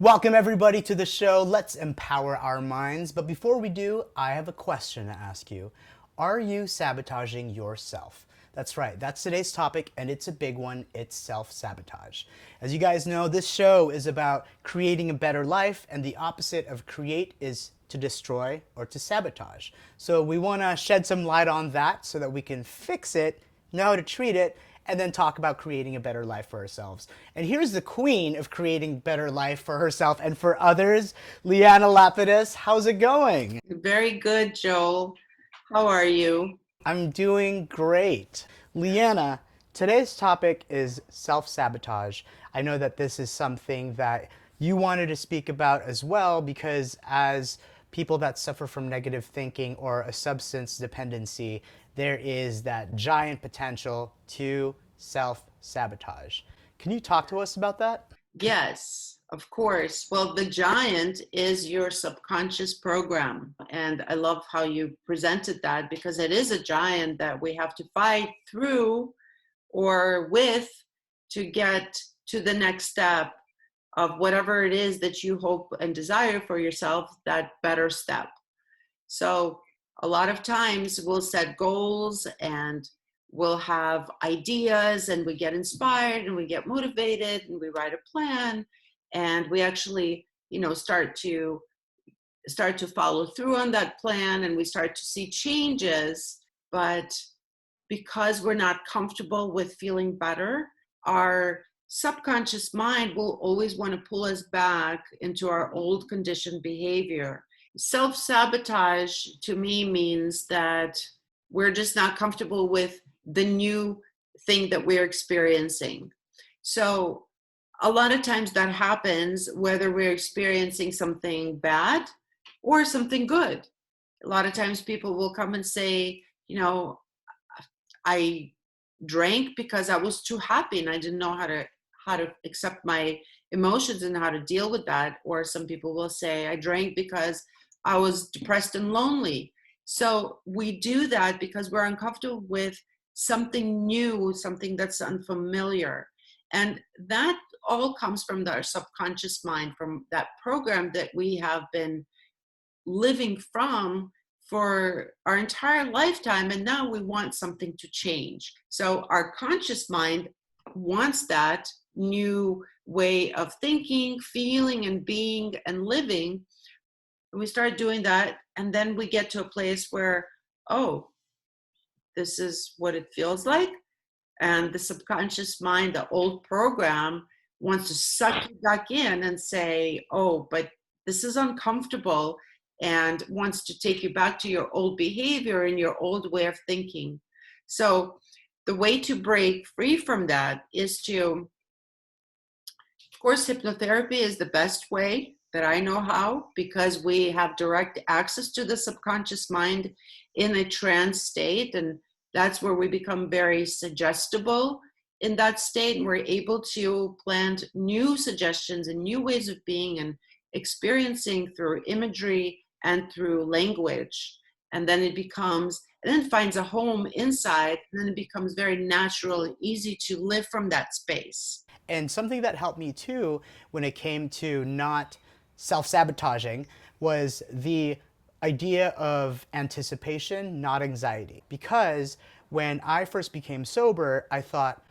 Welcome everybody to the show. Let's empower our minds. But before we do, I have a question to ask you. Are you sabotaging yourself? That's right. That's today's topic, and it's a big one. It's self-sabotage. As you guys know, this show is about creating a better life, and the opposite of create is to destroy or to sabotage. So we want to shed some light on that so that we can fix it, know how to treat it, and then talk about creating a better life for ourselves. And here's the queen of creating better life for herself and for others, Leanna Lapidus. How's it going? Very good, Joel. How are you? I'm doing great. Leanna, today's topic is self-sabotage. I know that this is something that you wanted to speak about as well because as people that suffer from negative thinking or a substance dependency, there is that giant potential to self-sabotage. Can you talk to us about that? Yes, of course. Well, the giant is your subconscious program. And I love how you presented that because it is a giant that we have to fight through or with to get to the next step of whatever it is that you hope and desire for yourself, that better step. So a lot of times we'll set goals and we'll have ideas and we get inspired and we get motivated and we write a plan and we actually, start to follow through on that plan and we start to see changes. But because we're not comfortable with feeling better, our subconscious mind will always want to pull us back into our old conditioned behavior. Self-sabotage to me means that we're just not comfortable with the new thing that we're experiencing. So a lot of times that happens whether we're experiencing something bad or something good. A lot of times people will come and say, I drank because I was too happy and I didn't know how to accept my emotions and how to deal with that. Or some people will say, I drank because I was depressed and lonely. So we do that because we're uncomfortable with something new, something that's unfamiliar. And that all comes from our subconscious mind, from that program that we have been living from for our entire lifetime, and now we want something to change. So our conscious mind wants that new way of thinking, feeling, and being and living. And we start doing that, and then we get to a place where, oh, this is what it feels like. And the subconscious mind, the old program, wants to suck you back in and say, oh, but this is uncomfortable, and wants to take you back to your old behavior and your old way of thinking. So the way to break free from that is to, of course, hypnotherapy is the best way that I know how, because we have direct access to the subconscious mind in a trance state. And that's where we become very suggestible in that state. And we're able to plant new suggestions and new ways of being and experiencing through imagery and through language. And then and then finds a home inside. And then it becomes very natural and easy to live from that space. And something that helped me too when it came to not self sabotaging was the idea of anticipation, not anxiety. Because when I first became sober, I thought,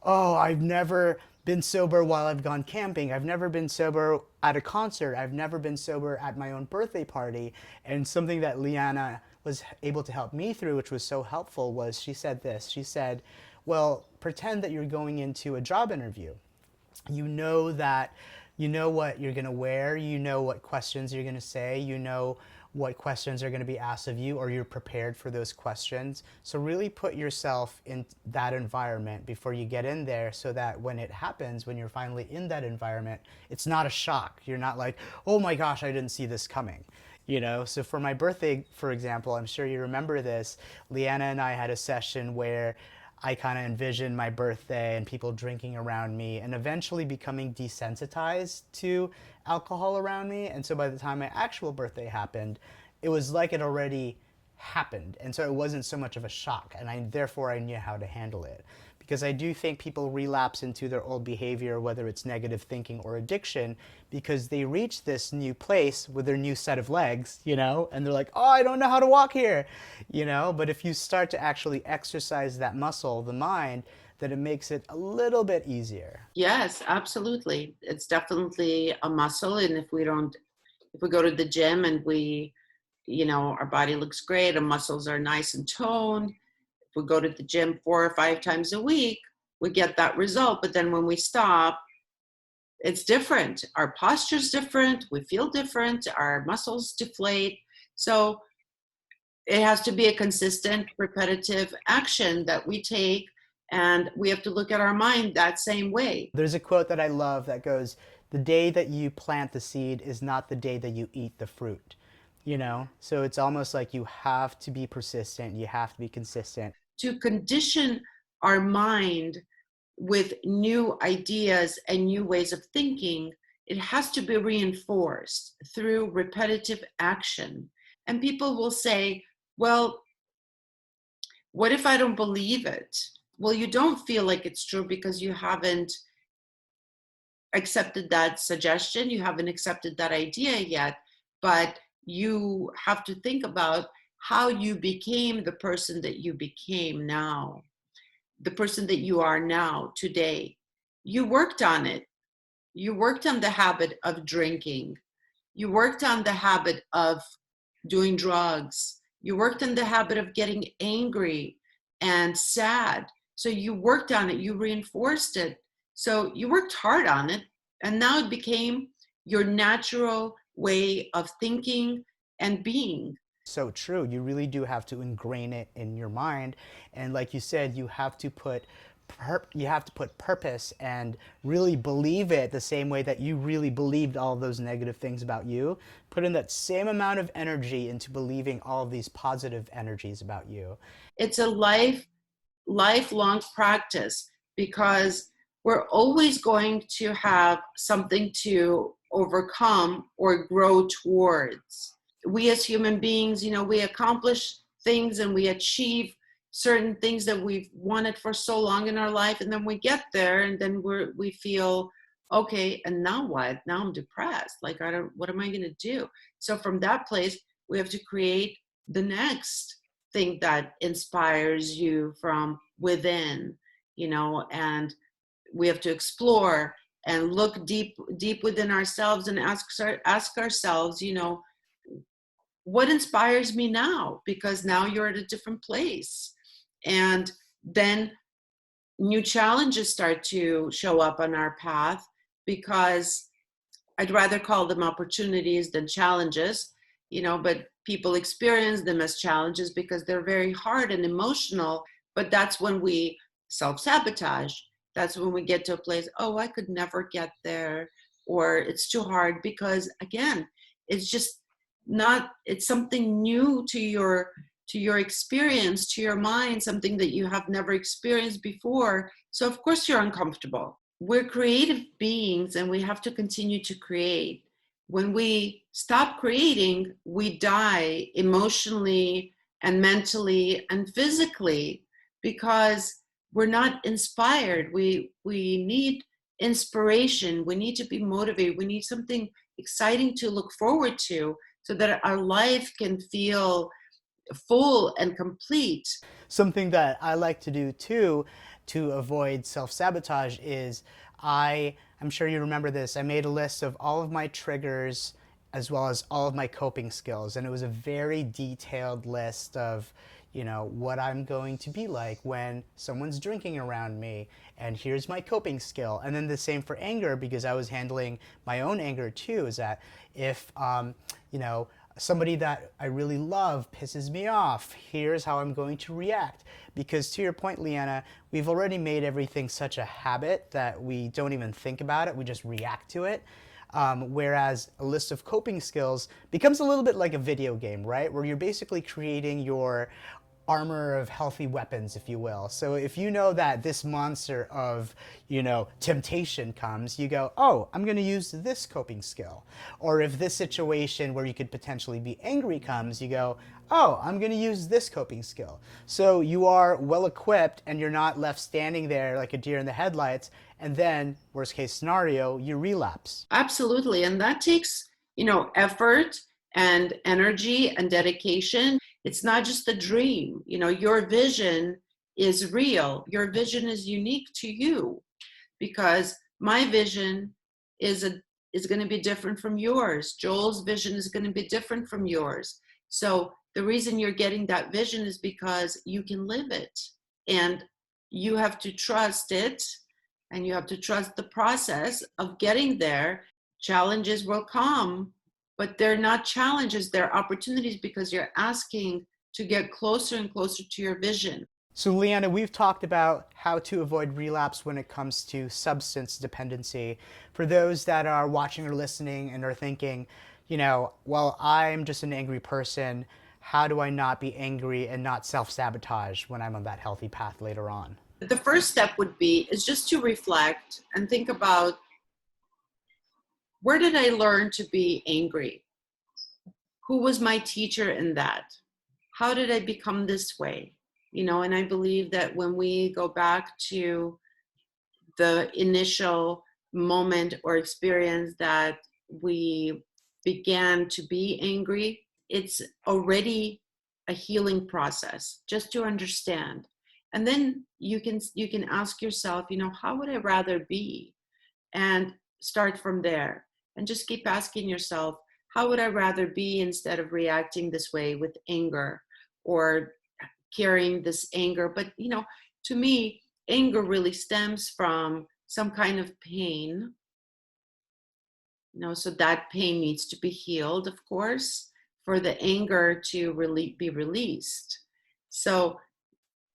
oh, I've never been sober while I've gone camping. I've never been sober at a concert. I've never been sober at my own birthday party. And something that Leanna was able to help me through, which was so helpful, was she said this. She said, well, pretend that you're going into a job interview. You know that you know what you're going to wear, you know what questions you're going to say, you know what questions are going to be asked of you, or you're prepared for those questions. So really put yourself in that environment before you get in there so that when it happens, when you're finally in that environment, it's not a shock. You're not like, oh my gosh, I didn't see this coming. So for my birthday, for example, I'm sure you remember this, Leanna and I had a session where I kind of envisioned my birthday and people drinking around me and eventually becoming desensitized to alcohol around me. And so by the time my actual birthday happened, it was like it already happened. And so it wasn't so much of a shock. And therefore I knew how to handle it. because I do think people relapse into their old behavior, whether it's negative thinking or addiction, because they reach this new place with their new set of legs, and they're like, oh, I don't know how to walk here, But if you start to actually exercise that muscle, the mind, then it makes it a little bit easier. Yes, absolutely. It's definitely a muscle. And if we go to the gym and our body looks great, our muscles are nice and toned. If we go to the gym 4 or 5 times a week, we get that result. But then when we stop, it's different. Our posture's different. We feel different. Our muscles deflate. So it has to be a consistent, repetitive action that we take. And we have to look at our mind that same way. There's a quote that I love that goes, the day that you plant the seed is not the day that you eat the fruit. So it's almost like you have to be persistent, you have to be consistent. To condition our mind with new ideas and new ways of thinking, it has to be reinforced through repetitive action. And people will say, well, what if I don't believe it? Well, you don't feel like it's true because you haven't accepted that suggestion, you haven't accepted that idea yet, but you have to think about how you became the person that you became now, the person that you are now, today. You worked on it. You worked on the habit of drinking. You worked on the habit of doing drugs. You worked on the habit of getting angry and sad. So you worked on it, you reinforced it. So you worked hard on it, and now it became your natural way of thinking and being. So true. You really do have to ingrain it in your mind. And like you said, you have to put purpose and really believe it the same way that you really believed all of those negative things about you. Put in that same amount of energy into believing all of these positive energies about you. It's a lifelong practice, because we're always going to have something to overcome or grow towards. We as human beings, we accomplish things and we achieve certain things that we've wanted for so long in our life, and then we get there and then we feel, okay, and now what? Now I'm depressed. Like, what am I going to do? So from that place, we have to create the next thing that inspires you from within, and we have to explore and look deep within ourselves and ask ourselves, what inspires me now? Because now you're at a different place. And then new challenges start to show up on our path, because I'd rather call them opportunities than challenges, but people experience them as challenges because they're very hard and emotional. But that's when we self-sabotage. That's when we get to a place, oh, I could never get there, or it's too hard, because again, it's just not, it's something new to your experience, to your mind, something that you have never experienced before. So of course you're uncomfortable. We're creative beings and we have to continue to create. When we stop creating, we die emotionally and mentally and physically, because we're not inspired. We need inspiration. We need to be motivated. We need something exciting to look forward to, so that our life can feel full and complete. Something that I like to do too to avoid self-sabotage is I'm sure you remember this, I made a list of all of my triggers as well as all of my coping skills, and it was a very detailed list of what I'm going to be like when someone's drinking around me, and here's my coping skill. And then the same for anger, because I was handling my own anger too, is that if somebody that I really love pisses me off, here's how I'm going to react. Because to your point, Leanna, we've already made everything such a habit that we don't even think about it, we just react to it. Whereas a list of coping skills becomes a little bit like a video game, right? Where you're basically creating your armor of healthy weapons, if you will. So if you know that this monster of, temptation comes, you go, oh, I'm going to use this coping skill. Or if this situation where you could potentially be angry comes, you go, oh, I'm going to use this coping skill. So you are well equipped and you're not left standing there like a deer in the headlights. And then, worst case scenario, you relapse. Absolutely. And that takes, effort and energy and dedication. It's not just a dream. Your vision is real. Your vision is unique to you, because my vision is going to be different from yours. Joel's vision is going to be different from yours. So the reason you're getting that vision is because you can live it, and you have to trust it, and you have to trust the process of getting there. Challenges will come, but they're not challenges, they're opportunities, because you're asking to get closer and closer to your vision. So, Leanna, we've talked about how to avoid relapse when it comes to substance dependency. For those that are watching or listening and are thinking, well, I'm just an angry person, how do I not be angry and not self-sabotage when I'm on that healthy path later on? The first step would be is just to reflect and think about, where did I learn to be angry? Who was my teacher in that? How did I become this way? And I believe that when we go back to the initial moment or experience that we began to be angry, it's already a healing process, just to understand. And then you can ask yourself, how would I rather be? And start from there. And just keep asking yourself, how would I rather be, instead of reacting this way with anger or carrying this anger? But, to me, anger really stems from some kind of pain. So that pain needs to be healed, of course, for the anger to really be released. So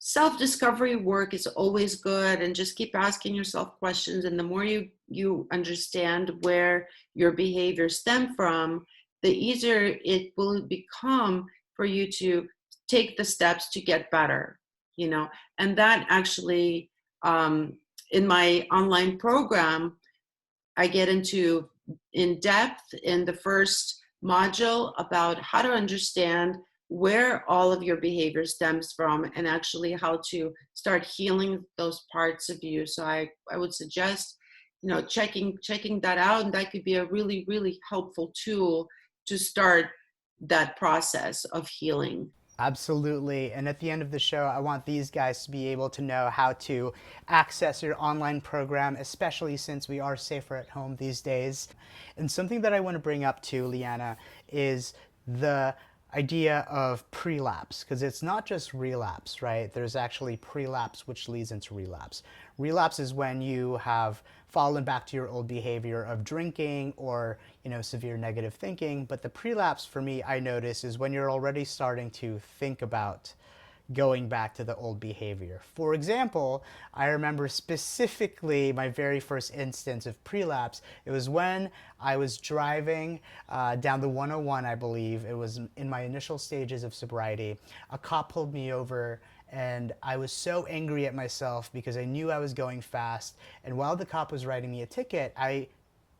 self-discovery work is always good, and just keep asking yourself questions. And the more you understand where your behaviors stem from, the easier it will become for you to take the steps to get better. And that actually, in my online program, I get into in depth in the first module about how to understand where all of your behavior stems from, and actually how to start healing those parts of you. So I would suggest, checking that out, and that could be a really, really helpful tool to start that process of healing. Absolutely. And at the end of the show, I want these guys to be able to know how to access your online program, especially since we are safer at home these days. And something that I want to bring up too, Leanna, is the idea of prelapse, because it's not just relapse, right? There's actually prelapse, which leads into relapse. Relapse is when you have fallen back to your old behavior of drinking or, severe negative thinking. But the prelapse for me, I notice, is when you're already starting to think about going back to the old behavior. For example, I remember specifically my very first instance of prelapse. It was when I was driving down the 101, I believe. It was in my initial stages of sobriety. A cop pulled me over, and I was so angry at myself because I knew I was going fast. And while the cop was writing me a ticket,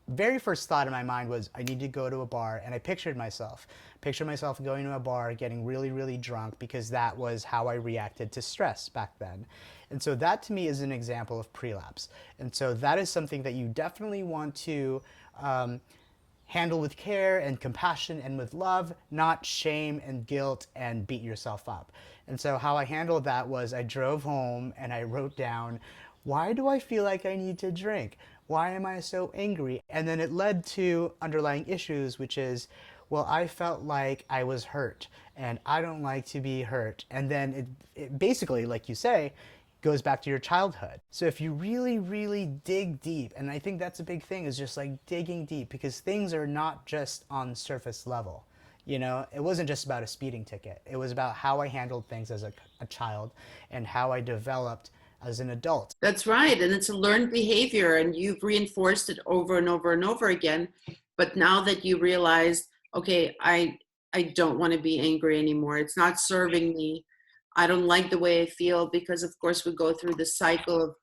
very first thought in my mind was, I need to go to a bar. And I pictured myself going to a bar, getting really, really drunk, because that was how I reacted to stress back then. And so that to me is an example of prelapse. And so that is something that you definitely want to handle with care and compassion and with love, not shame and guilt and beat yourself up. And so how I handled that was, I drove home and I wrote down, why do I feel like I need to drink? Why am I so angry? And then it led to underlying issues, which is, well, I felt like I was hurt, and I don't like to be hurt. And then it basically, like you say, goes back to your childhood. So if you really, really dig deep, and I think that's a big thing, is just like digging deep, because things are not just on surface level. It wasn't just about a speeding ticket. It was about how I handled things as a child and how I developed as an adult. That's right. And it's a learned behavior, and you've reinforced it over and over and over again. But now that you realize, okay, I don't want to be angry anymore. It's not serving me. I don't like the way I feel, because of course we go through the cycle of,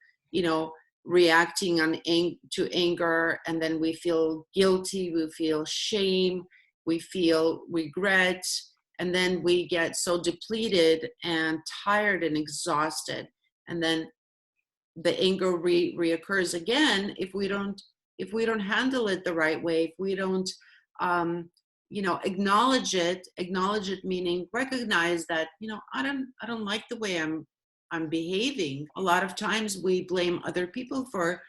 reacting to anger, and then we feel guilty, we feel shame, we feel regret, and then we get so depleted and tired and exhausted, and then the anger reoccurs again if we don't handle it the right way, if we don't acknowledge it meaning recognize that I don't like the way I'm behaving. A lot of times we blame other people for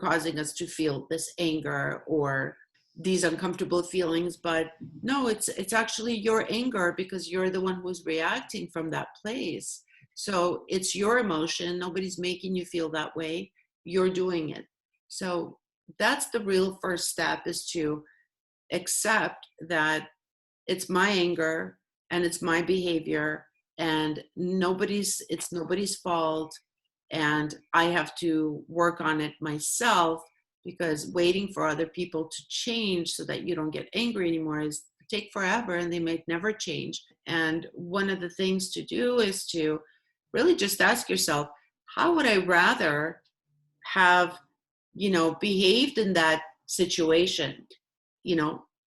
causing us to feel this anger or these uncomfortable feelings, but no, it's actually your anger, because you're the one who's reacting from that place. So it's your emotion. Nobody's making you feel that way. You're doing it. So that's the real first step, is to accept that it's my anger and it's my behavior, and it's nobody's fault, and I have to work on it myself, because waiting for other people to change so that you don't get angry anymore is take forever, and they may never change. And one of the things to do is to really just ask yourself, how would I rather have behaved in that situation?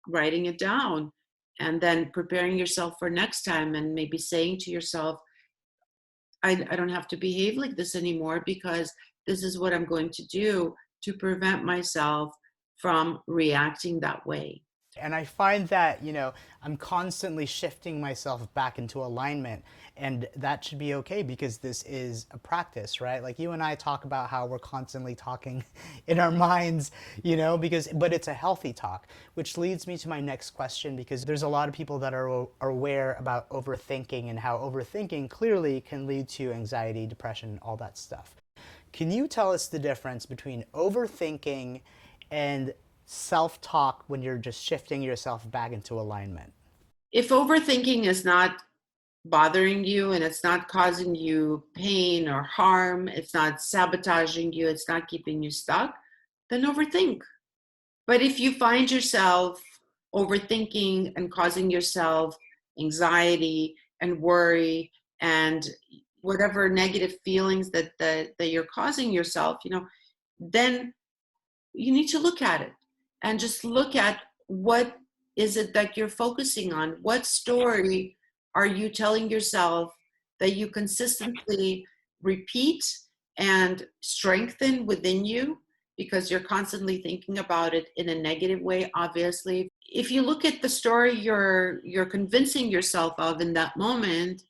Writing it down, and then preparing yourself for next time, and maybe saying to yourself, I don't have to behave like this anymore, because this is what I'm going to do to prevent myself from reacting that way. And I find that, I'm constantly shifting myself back into alignment, and that should be okay, because this is a practice, right? Like you and I talk about how we're constantly talking in our minds, but it's a healthy talk, which leads me to my next question, because there's a lot of people that are aware about overthinking, and how overthinking clearly can lead to anxiety, depression, all that stuff. Can you tell us the difference between overthinking and self-talk when you're just shifting yourself back into alignment? If overthinking is not bothering you and it's not causing you pain or harm, it's not sabotaging you, it's not keeping you stuck, then overthink. But if you find yourself overthinking and causing yourself anxiety and worry and whatever negative feelings that you're causing yourself, then you need to look at it, and just look at what is it that you're focusing on? What story are you telling yourself that you consistently repeat and strengthen within you, because you're constantly thinking about it in a negative way, obviously. If you look at the story you're convincing yourself of in that moment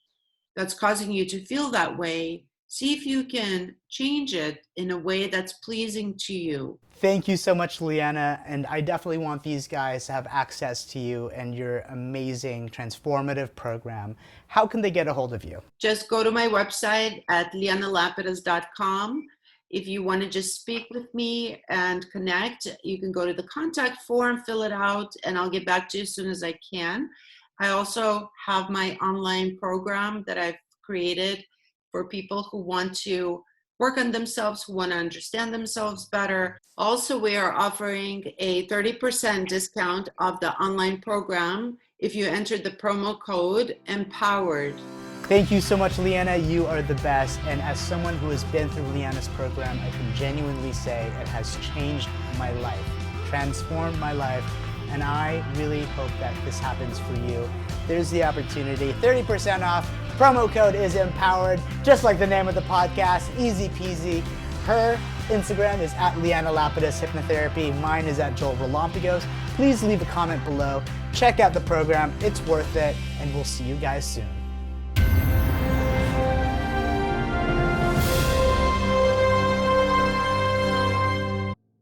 that's causing you to feel that way, see if you can change it in a way that's pleasing to you. Thank you so much, Leanna, and I definitely want these guys to have access to you and your amazing transformative program. How can they get a hold of you? Just go to my website at leannalapidus.com. If you want to just speak with me and connect, you can go to the contact form, fill it out, and I'll get back to you as soon as I can. I also have my online program that I've created for people who want to work on themselves, who want to understand themselves better. Also, we are offering a 30% discount of the online program if you enter the promo code EMPOWERED. Thank you so much, Leanna. You are the best. And as someone who has been through Leanna's program, I can genuinely say it has changed my life, transformed my life. And I really hope that this happens for you. There's the opportunity, 30% off. Promo code is EMPOWERED, just like the name of the podcast, easy peasy. Her Instagram is at Leanna Lapidus Hypnotherapy. Mine is at Relampagos. Please leave a comment below. Check out the program. It's worth it. And we'll see you guys soon.